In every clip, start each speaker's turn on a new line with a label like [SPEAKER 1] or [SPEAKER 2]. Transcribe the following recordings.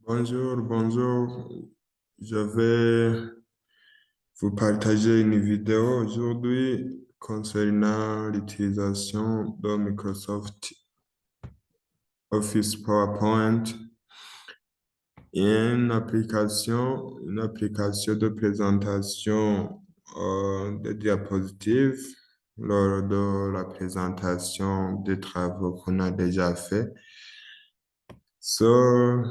[SPEAKER 1] Bonjour, bonjour. Je vais vous partager une vidéo aujourd'hui concernant l'utilisation de Microsoft Office PowerPoint et une application de présentation de diapositives lors de la présentation des travaux qu'on a déjà fait. Ce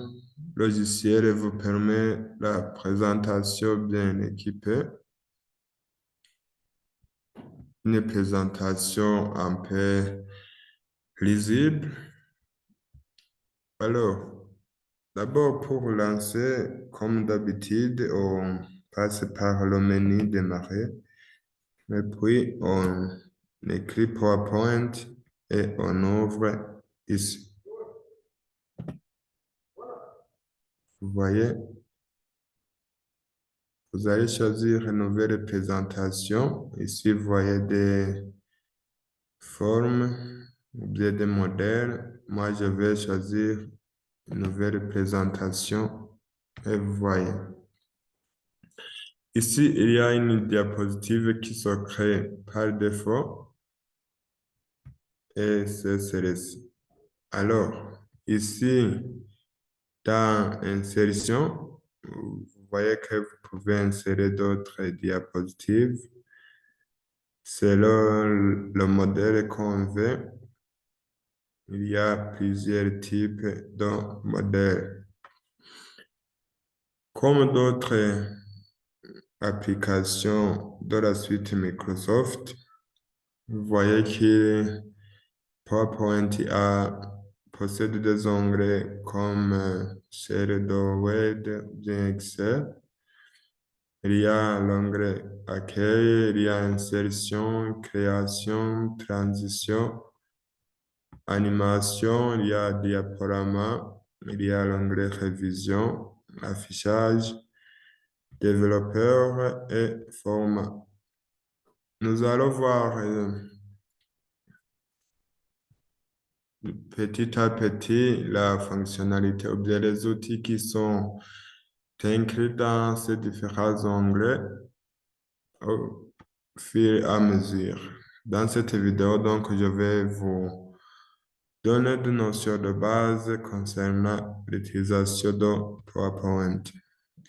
[SPEAKER 1] logiciel vous permet la présentation bien équipée, une présentation un peu lisible. Alors, d'abord pour lancer, comme d'habitude, on passe par le menu démarrer, et puis on écrit PowerPoint et on ouvre ici. Vous voyez, vous allez choisir une nouvelle présentation. Ici, vous voyez des formes ou bien des modèles. Moi, je vais choisir une nouvelle présentation et vous voyez. Ici, il y a une diapositive qui se crée par défaut et c'est celle-ci. Alors, ici, dans Insertion, vous voyez que vous pouvez insérer d'autres diapositives selon le modèle qu'on veut. Il y a plusieurs types de modèles. Comme d'autres applications de la suite Microsoft, vous voyez que PowerPoint possède des onglets comme celle de Word, bien Excel. Il y a l'onglet Accueil, il y a Insertion, Création, Transition, Animation, il y a Diaporama, il y a l'onglet Révision, Affichage, Développeur et Format. Nous allons voir petit à petit la fonctionnalité ou bien les outils qui sont inclus dans ces différents onglets au fur et à mesure. Dans cette vidéo, donc, je vais vous donner des notions de base concernant l'utilisation de PowerPoint.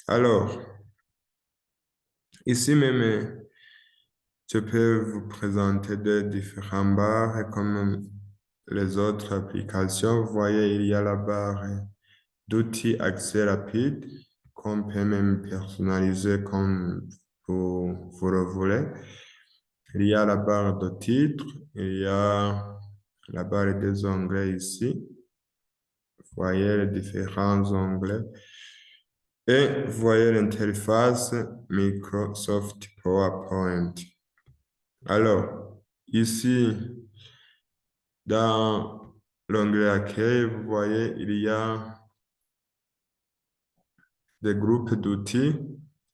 [SPEAKER 1] Alors, ici même, je peux vous présenter des différents barres et comme les autres applications. Vous voyez, il y a la barre d'outils accès rapide qu'on peut même personnaliser comme vous le voulez. Il y a la barre de titre, il y a la barre des onglets ici. Vous voyez les différents onglets. Et vous voyez l'interface Microsoft PowerPoint. Alors, ici, dans l'onglet Accueil, vous voyez, il y a des groupes d'outils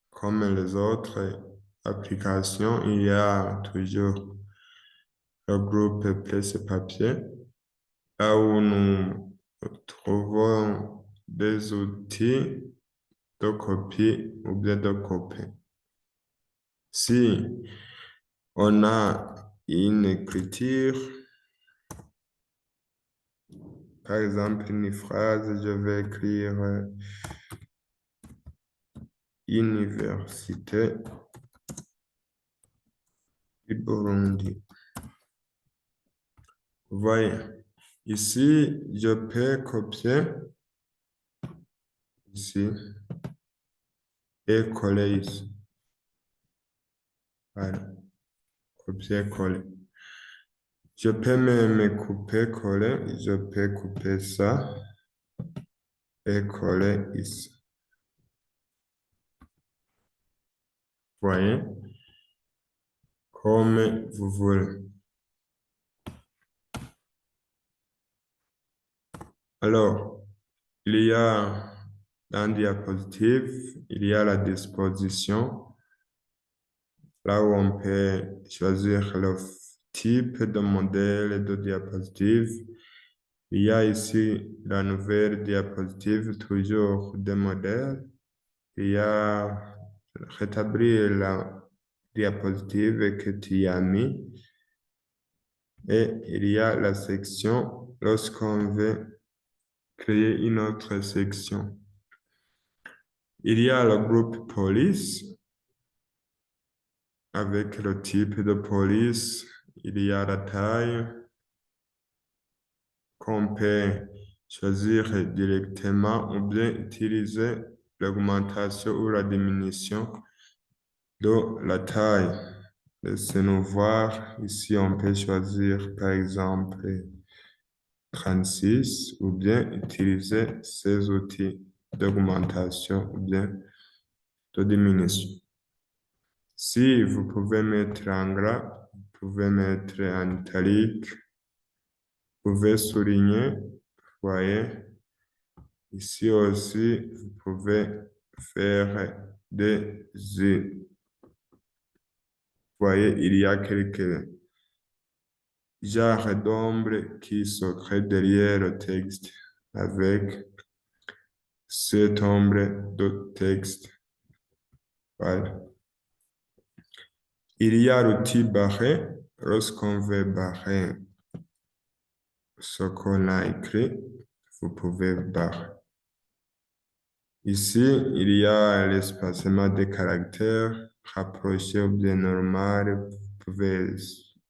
[SPEAKER 1] comme les autres applications. Il y a toujours le groupe Presse-Papier, là où nous trouvons des outils de copie ou bien de copie. Si on a une écriture, par exemple une phrase, je vais écrire Université du Burundi. Vous voyez, ici, je peux copier ici et coller ici. Voilà, copier-coller. Je peux me couper-coller. Je peux couper ça et coller ici. Vous voyez, comme vous voulez. Alors, il y a dans diapositive, il y a la disposition, là où on peut choisir le type de modèle de diapositive. Il y a ici la nouvelle diapositive, toujours des modèles. Il y a rétablir la diapositive que tu as mis. Et il y a la section lorsqu'on veut créer une autre section. Il y a le groupe police avec le type de police. Il y a la taille qu'on peut choisir directement ou bien utiliser l'augmentation ou la diminution de la taille. Laissez-nous voir. Ici, on peut choisir par exemple 36 ou bien utiliser ces outils d'augmentation ou bien de diminution. Si vous pouvez mettre en gras, vous pouvez mettre en italique, vous pouvez souligner, voyez. Ici aussi, vous pouvez faire des voyez, il y a quelques genres d'ombre qui se créent derrière le texte avec cette ombre de texte. Voilà. Il y a l'outil barrer. Lorsqu'on veut barrer ce qu'on a écrit, vous pouvez barrer. Ici, il y a l'espacement des caractères, rapproché ou bien normal. Vous pouvez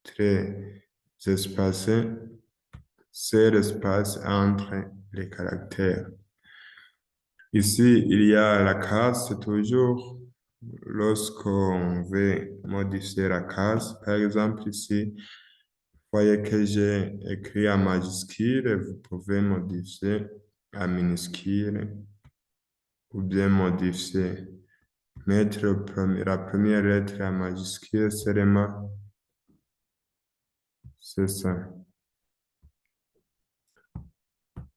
[SPEAKER 1] très espacer. C'est l'espace entre les caractères. Ici, il y a la case, toujours lorsqu'on veut modifier la case. Par exemple, ici, voyez que j'ai écrit en majuscule, vous pouvez modifier en minuscule ou bien modifier. Mettre la première lettre en majuscule seulement, c'est ça.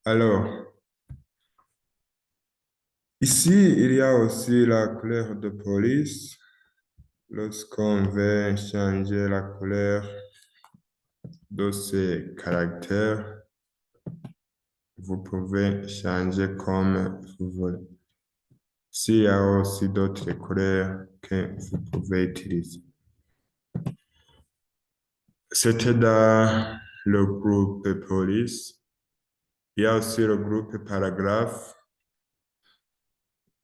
[SPEAKER 1] Alors, ici, il y a aussi la couleur de police. Lorsqu'on veut changer la couleur de ces caractères, vous pouvez changer comme vous voulez. S'il y a aussi d'autres couleurs que vous pouvez utiliser. C'était dans le groupe police. Il y a aussi le groupe paragraphe.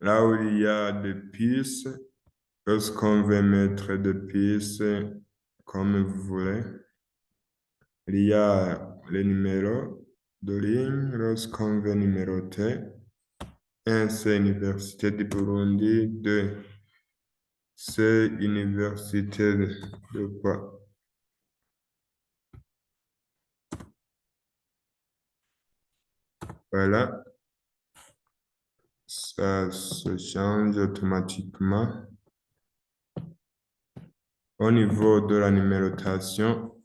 [SPEAKER 1] Là où il y a des pistes, lorsqu'on veut mettre des pistes comme vous voulez, il y a les numéros de ligne lorsqu'on veut numéroter. Un, c'est Université du Burundi. Deux, c'est Université de quoi? Voilà, ça se change automatiquement. Au niveau de la numérotation,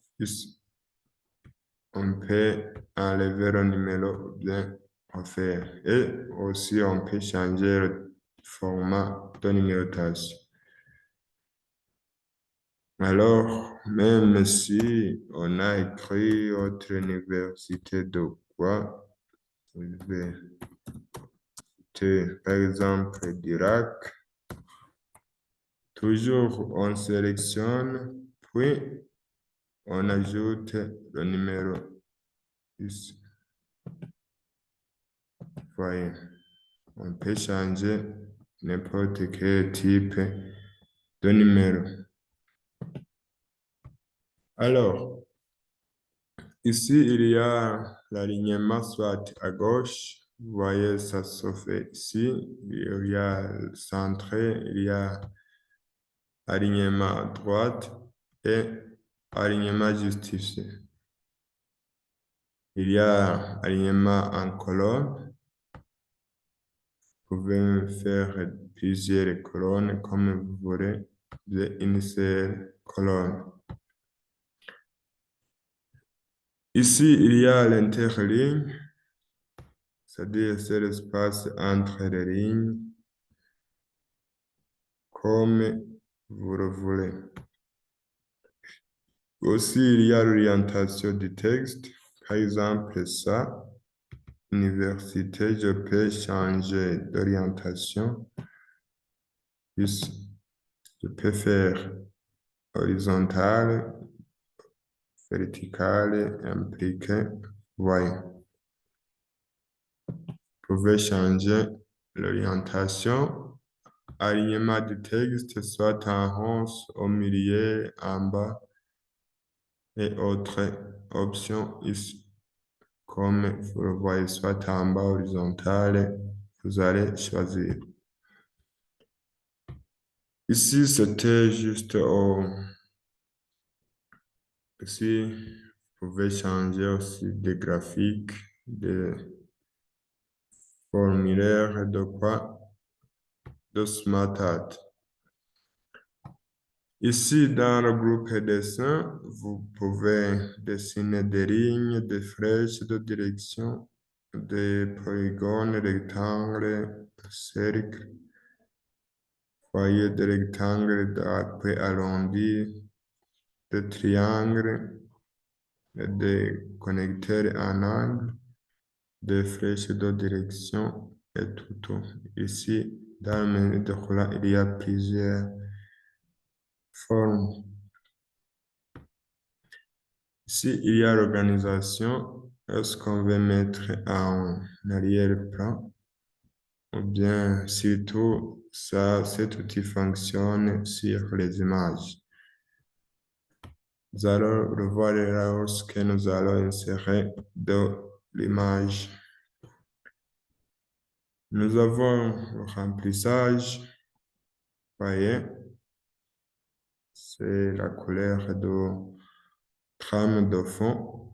[SPEAKER 1] on peut enlever le numéro bien offert. Et aussi, on peut changer le format de numérotation. Alors, même si on a écrit autre université de quoi, par exemple d'Irak, toujours on sélectionne, puis on ajoute le numéro ici. Voyez, on peut changer n'importe quel type de numéro. Alors, ici, il y a l'alignement soit à gauche. Vous voyez, ça se fait ici. Il y a le centre, il y a alignement à droite et alignement justifié. Il y a alignement en colonne. Vous pouvez faire plusieurs colonnes comme vous voulez. Une seule colonne. Ici, il y a l'interligne, c'est-à-dire c'est l'espace entre les lignes, comme vous le voulez. Aussi, il y a l'orientation du texte, par exemple ça. université, je peux changer d'orientation. Puis, je peux faire horizontale, verticale, impliquée. Voyez. Vous pouvez changer l'orientation. Alignement du texte, soit en haut, au milieu, en bas, et autres options ici. Comme vous le voyez, soit en bas, horizontale, vous allez choisir. Ici, c'était juste Ici, vous pouvez changer aussi des graphiques, des formulaires, de quoi? De SmartArt. Ici, dans le groupe dessin, vous pouvez dessiner des lignes, des flèches de direction, des polygones, rectangles, cercles, foyers de rectangles, après arrondis, des triangles, des connecteurs en angle, des flèches de direction et tout. Ici, dans le menu de couleur, il y a plusieurs formes. Ici, il y a l'organisation. Est-ce qu'on veut mettre en arrière-plan? Ou bien, surtout, cet outil fonctionne sur les images. Nous allons le voir lorsque nous allons insérer de l'image. Nous avons le remplissage. Voyez, c'est la couleur de trame de fond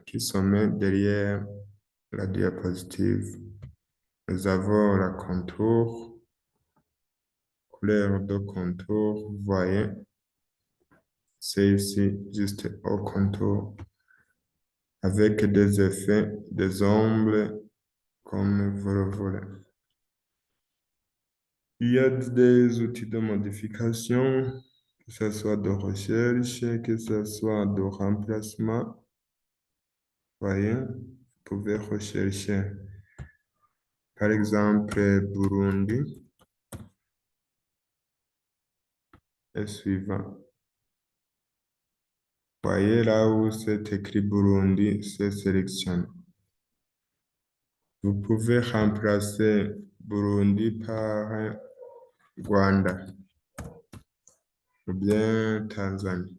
[SPEAKER 1] qui se met derrière la diapositive. Nous avons la contour, couleur de contour, vous voyez, c'est ici juste au contour, avec des effets, des ombres, comme vous le voulez. Il y a des outils de modification, que ce soit de recherche, que ce soit de remplacement. Voyez, vous pouvez rechercher, par exemple, Burundi et suivant. Voyez là où c'est écrit Burundi, c'est sélectionné. Vous pouvez remplacer Burundi par Rwanda ou bien Tanzanie.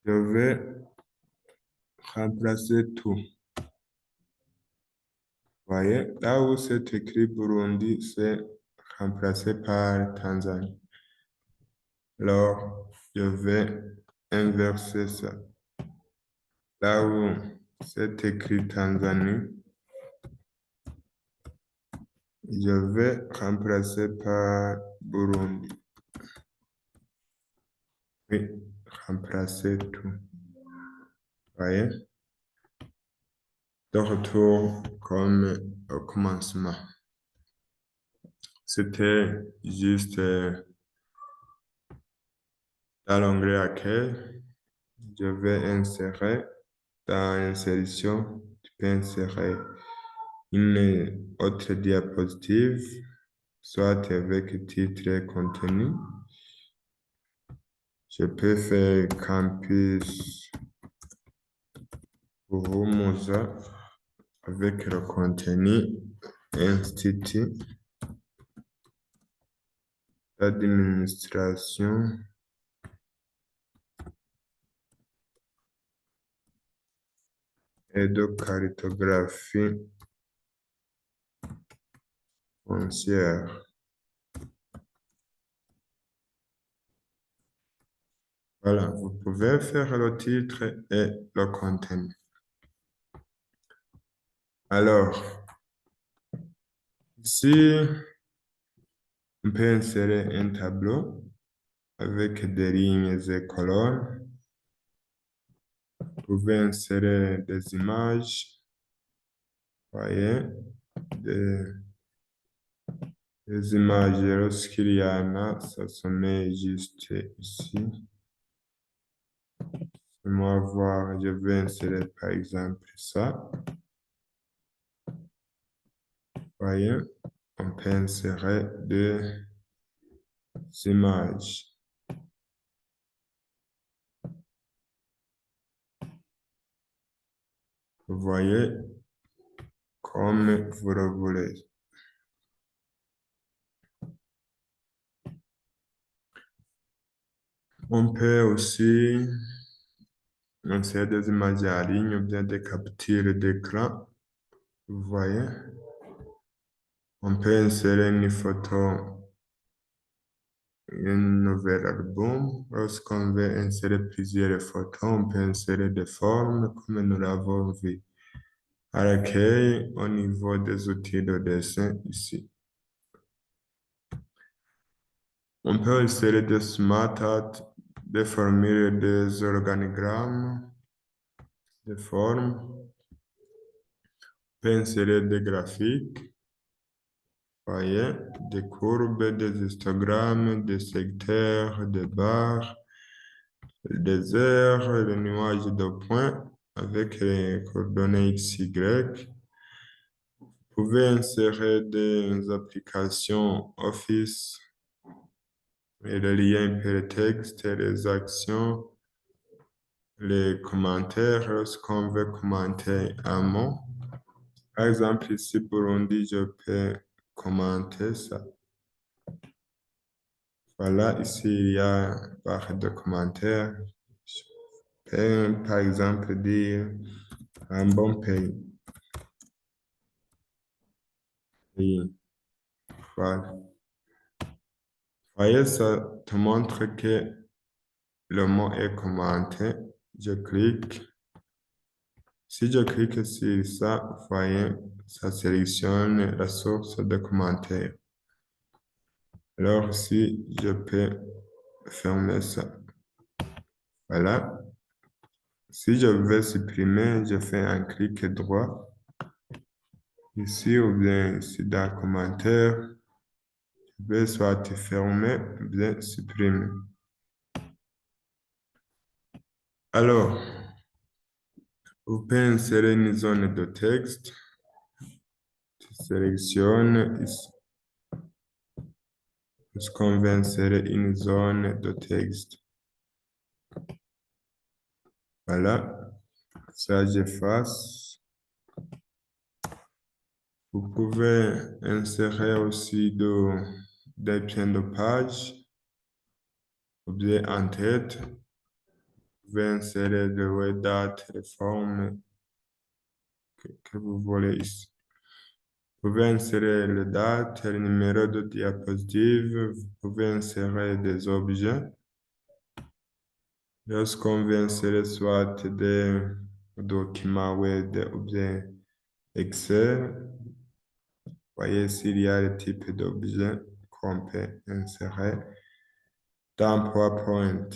[SPEAKER 1] Je vais remplacer tout. Voyez, là où c'est écrit Burundi, c'est remplacé par Tanzanie. Alors, je vais inverser ça. Là où c'est écrit Tanzanie, je vais remplacer par Burundi. Oui, remplacer tout. Voyez? De retour comme au commencement. C'était juste dans l'onglet Accueil. Je vais insérer dans l'insertion, tu peux insérer une autre diapositive, soit avec titre et contenu. Je peux faire campus Buhumuza avec le contenu Institut d'administration et de cartographie foncière. Voilà, vous pouvez faire le titre et le contenu. Alors, ici, on peut insérer un tableau avec des lignes et colonnes. Vous pouvez insérer des images, voyez, des, des images lorsqu'il y en a, ça se met juste ici. Moi voir, je vais insérer par exemple ça. Voyez, on peut insérer des images. Vous voyez, comme vous le voulez. On peut aussi insérer des images en ligne ou bien des captures d'écran. Vous voyez, on peut insérer une photo, un nouvel album. Lorsqu'on veut insérer plusieurs photos, on peut insérer des formes comme nous l'avons vu à l'accueil au niveau des outils de dessin ici. On peut insérer des smart art, des formules, des organigrammes, des formes. On peut insérer des graphiques, voyez, des courbes, des histogrammes, des secteurs, des barres, des heures, des nuages de points avec les coordonnées X, Y. Vous pouvez insérer des applications Office et les liens hypertextes et les actions, les commentaires lorsqu'on veut commenter un mot. Par exemple, ici, Burundi, je peux commenter ça. Voilà, ici, il y a barre de commentaires. Je peux, par exemple, dire un bon pays. Et voilà. Voyez, ça te montre que le mot est commenté. Je clique. Si je clique sur ça, vous voyez, ça sélectionne la source de commentaire. Alors, si je peux fermer ça. Voilà. Si je veux supprimer, je fais un clic droit ici ou bien ici dans commentaire. Je vais soit fermer ou bien supprimer. Alors, vous pouvez insérer une zone de texte. Tu sélectionnes ici. Est-ce qu'on va insérer une zone de texte? Voilà. Ça, j'efface. Vous pouvez insérer aussi des pieds de page ou bien en tête. Vous pouvez insérer les dates, les formes que vous voulez ici. Vous pouvez insérer les dates, le numéro de diapositive. Vous pouvez insérer des objets. Lorsqu'on veut insérer soit des documents Word ou bien Excel, voyez s'il y a le type d'objet qu'on peut insérer dans PowerPoint.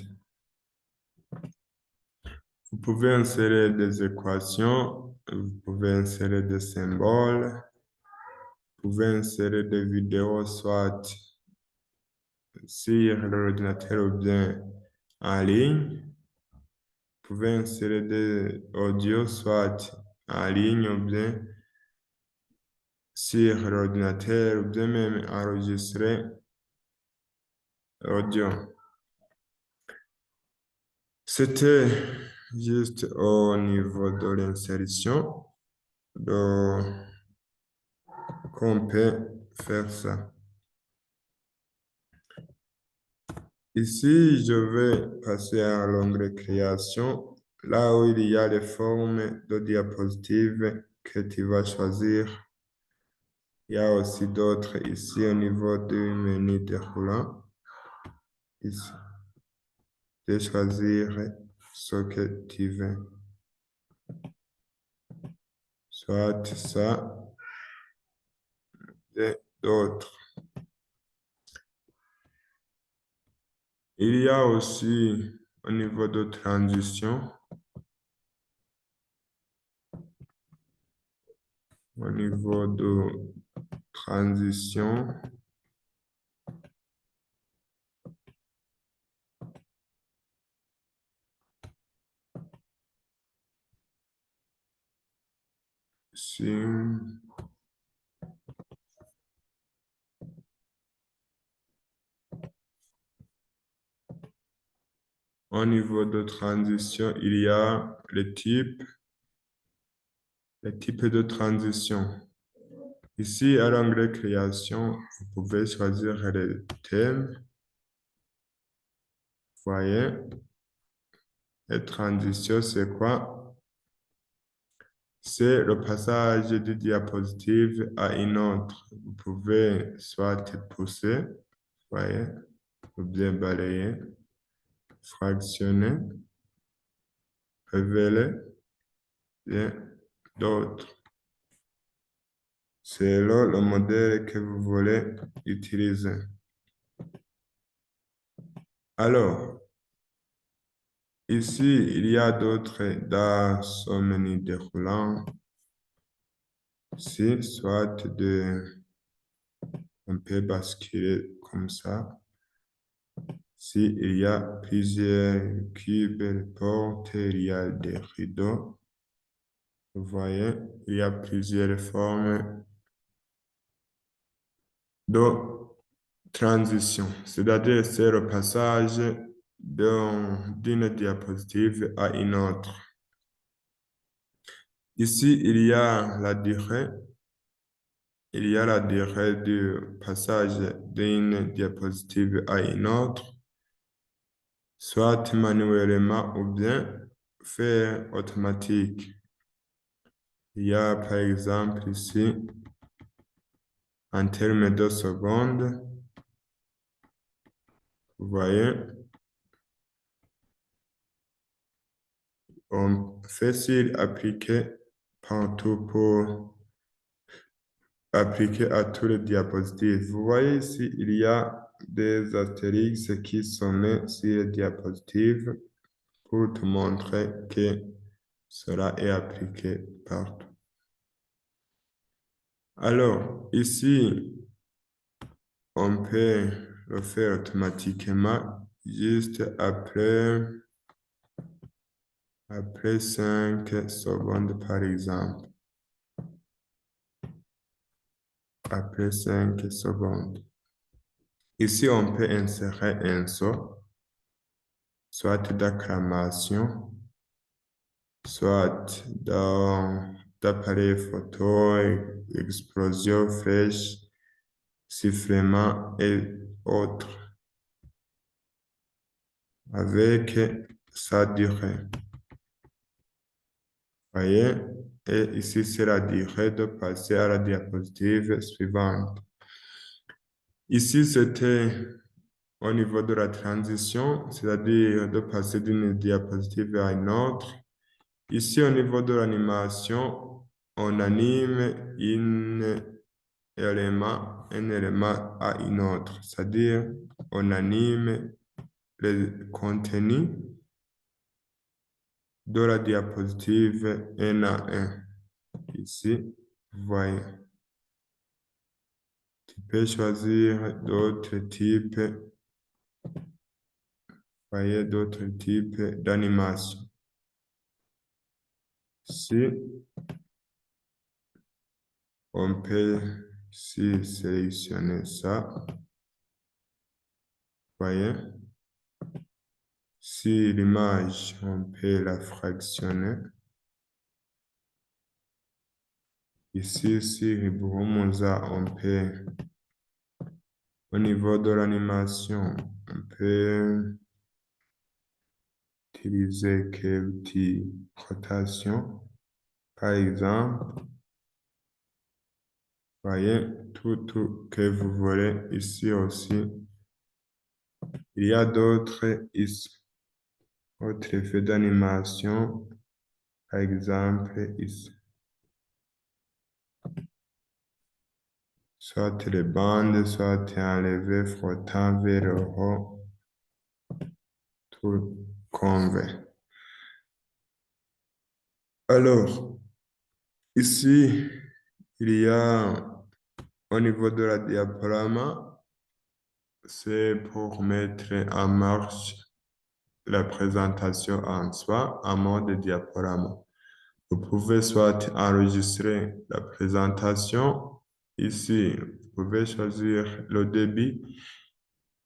[SPEAKER 1] Vous pouvez insérer des équations, vous pouvez insérer des symboles, vous pouvez insérer des vidéos soit sur l'ordinateur ou bien en ligne. Vous pouvez insérer des audios soit en ligne ou bien sur l'ordinateur ou bien même enregistrer audio. C'était juste au niveau de l'insertion qu'on peut faire ça. Ici, je vais passer à l'onglet création, là où il y a les formes de diapositives que tu vas choisir. Il y a aussi d'autres ici au niveau du menu déroulant. Ici, de choisir ce que tu veux. Soit ça et d'autres. Il y a aussi au niveau de transition, au niveau de transition, ici, au niveau de transition, il y a les types de transition. Ici, à l'onglet création, vous pouvez choisir les thèmes. Voyez, les transitions, c'est quoi? C'est le passage d'une diapositive à une autre. Vous pouvez soit pousser, voyez, ou bien balayer, fractionner, révéler, et d'autres. C'est là le modèle que vous voulez utiliser. Alors, ici, il y a d'autres dans ce menu déroulant. Ici, soit on peut basculer comme ça. Si il y a plusieurs cubes, portes, il y a des rideaux. Vous voyez, il y a plusieurs formes de transition, c'est-à-dire c'est le passage d'une diapositive à une autre. Ici, il y a la durée du passage d'une diapositive à une autre, soit manuellement ou bien fait automatique. Il y a par exemple ici, en termes de secondes, vous voyez, on fait s'il appliquer partout pour appliquer à tous les diapositives. Vous voyez ici, il y a des astérix qui sont mis sur les diapositives pour te montrer que cela est appliqué partout. Alors, ici, on peut le faire automatiquement juste après 5 secondes, par exemple. Après 5 secondes. Ici, on peut insérer un son, soit d'acclamation, soit d'appareil photo, explosion, flèche, sifflement et autres, avec sa durée. Voyez, et ici, c'est la durée de passer à la diapositive suivante. Ici, c'était au niveau de la transition, c'est-à-dire de passer d'une diapositive à une autre. Ici, au niveau de l'animation, on anime un élément à une autre, c'est-à-dire on anime le contenu de la diapositive un à un. Ici, vous voyez. Tu peux choisir d'autres types, voyez, d'autres types d'animation. Ici, on peut sélectionner ça. Voyez. Si l'image, on peut la fractionner. Ici, si Riboromoza, on peut, au niveau de l'animation, on peut utiliser quelques petites rotations. Par exemple, voyez, tout que vous voulez ici aussi. Il y a d'autres effets d'animation, par exemple ici. Soit les bandes, soit enlevé, frottant vers le haut, tout convient. Alors, ici, il y a au niveau de la diaporama, c'est pour mettre en marche la présentation en soi en mode diaporama. Vous pouvez soit enregistrer la présentation. Ici, vous pouvez choisir le débit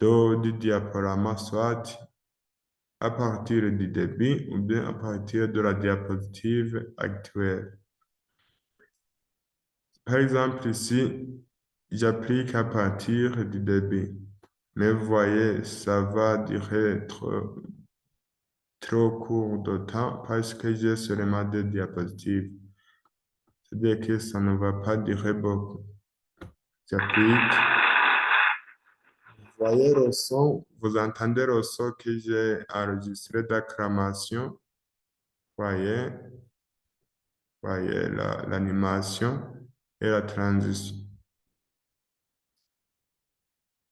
[SPEAKER 1] du diaporama, soit à partir du débit ou bien à partir de la diapositive actuelle. Par exemple, ici, j'applique à partir du débit. Mais vous voyez, ça va durer trop court de temps parce que j'ai seulement deux diapositives. C'est-à-dire que ça ne va pas durer beaucoup. J'applique. Vous voyez le son, vous entendez le son que j'ai enregistré d'acclamation. Voyez, voyez l'animation et la transition.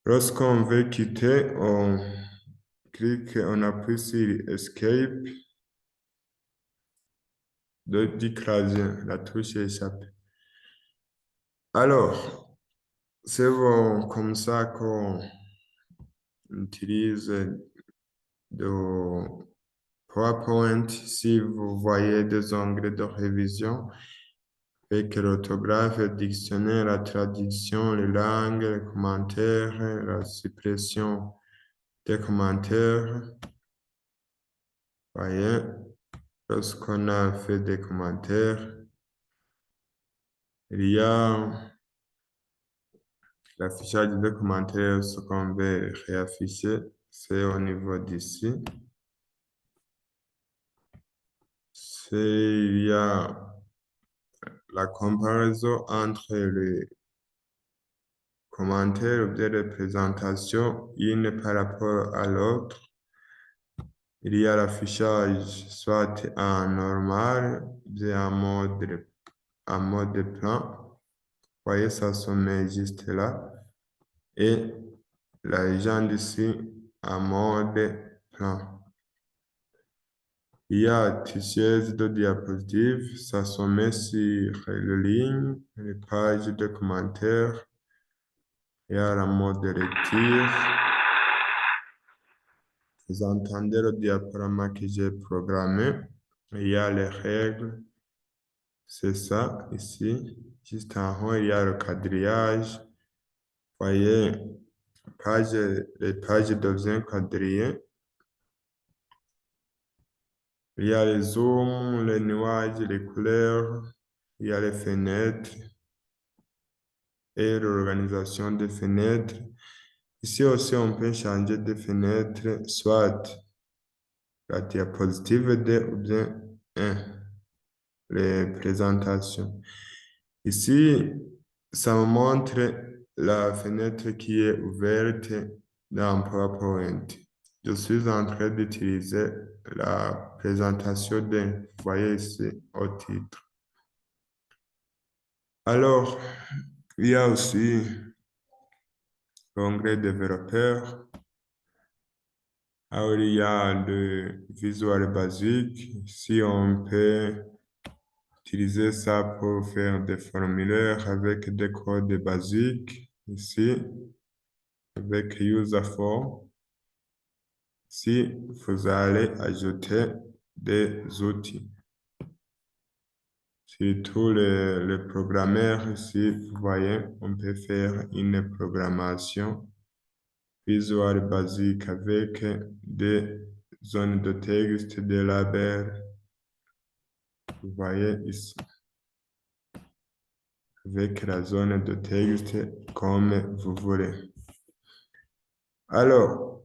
[SPEAKER 1] Lorsqu'on veut quitter, on clique, on appuie sur Escape du clavier, la touche échappée. Alors, c'est bon, comme ça qu'on utilise de PowerPoint. Si vous voyez des onglets de révision, avec l'orthographe, le dictionnaire, la traduction, les langues, les commentaires, la suppression des commentaires. Voyez, lorsqu'on a fait des commentaires, il y a l'affichage des commentaires, ce qu'on veut réafficher, c'est au niveau d'ici. Il y a la comparaison entre les commentaires ou bien les présentations, une par rapport à l'autre. Il y a l'affichage soit en normal, bien en mode plan. Vous voyez, ça se met juste là. Et la légende ici en mode plan. Il y a tissues de diapositives, ça se met sur les lignes, les pages de commentaires. Il y a la mode de lecture. Vous entendez le diaporama que j'ai programmé. Il y a les règles. C'est ça ici. Juste en haut, il y a le quadrillage. Voyez, les pages deviennent quadrillées. Il y a les zooms, les nuages, les couleurs. Il y a les fenêtres et l'organisation des fenêtres. Ici aussi, on peut changer de fenêtre, soit la diapositive 2 ou bien 1, les présentations. Ici, ça me montre la fenêtre qui est ouverte dans PowerPoint. Je suis en train d'utiliser la présentation d'un, vous voyez ici au titre. Alors, il y a aussi l'onglet développeur. Alors, il y a le Visual Basic. Si on peut utiliser ça pour faire des formulaires avec des codes basiques. Ici, avec User Form. Si vous allez ajouter des outils. Surtout les programmeurs, ici, vous voyez, on peut faire une programmation Visual Basic avec des zones de texte, des labels. Vous voyez ici, avec la zone de texte comme vous voulez. Alors,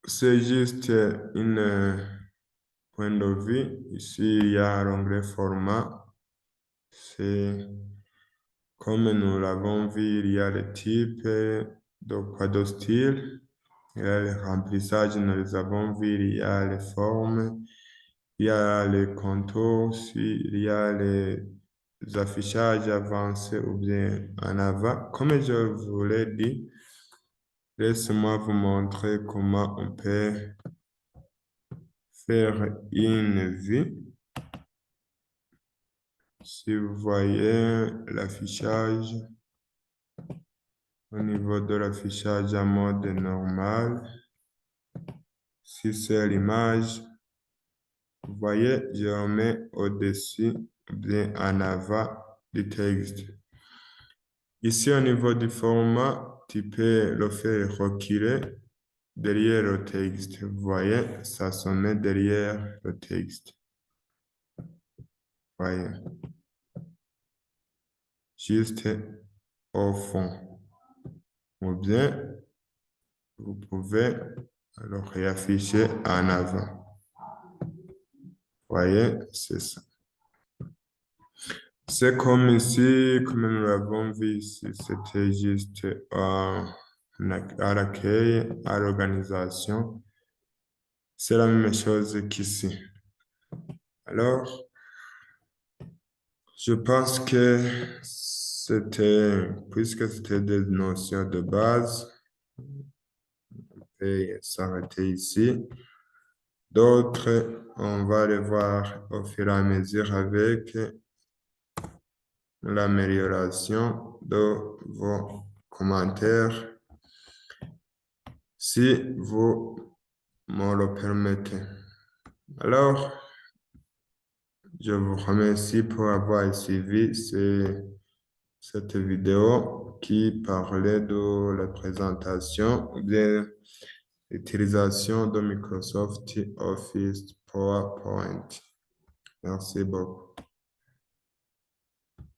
[SPEAKER 1] c'est juste une point de vue. Ici, il y a l'onglet format. C'est comme nous l'avons vu, il y a les types de quadro style. Il y a le remplissage, nous les avons vus. Il y a les formes. Il y a les contours. Il y a les affichages avancés ou bien en avant. Comme je vous l'ai dit, laissez-moi vous montrer comment on peut faire une vue. Si vous voyez l'affichage, au niveau de l'affichage en mode normal, si c'est l'image, Vous voyez, je remets au-dessus, bien en avant du texte. Ici, au niveau du format, tu peux le faire reculer derrière le texte. Vous voyez, ça se met derrière le texte. Vous voyez, juste au fond. Ou bien, vous pouvez le réafficher en avant. Vous voyez, c'est ça. C'est comme ici, comme nous l'avons vu ici, c'était juste à l'accueil, à l'organisation. C'est la même chose qu'ici. Alors, je pense que puisque c'était des notions de base, on peut s'arrêter ici. D'autres, on va les voir au fur et à mesure avec l'amélioration de vos commentaires, si vous me le permettez. Alors, je vous remercie pour avoir suivi cette vidéo qui parlait de la présentation ou bien l'utilisation de Microsoft Office PowerPoint. Merci beaucoup.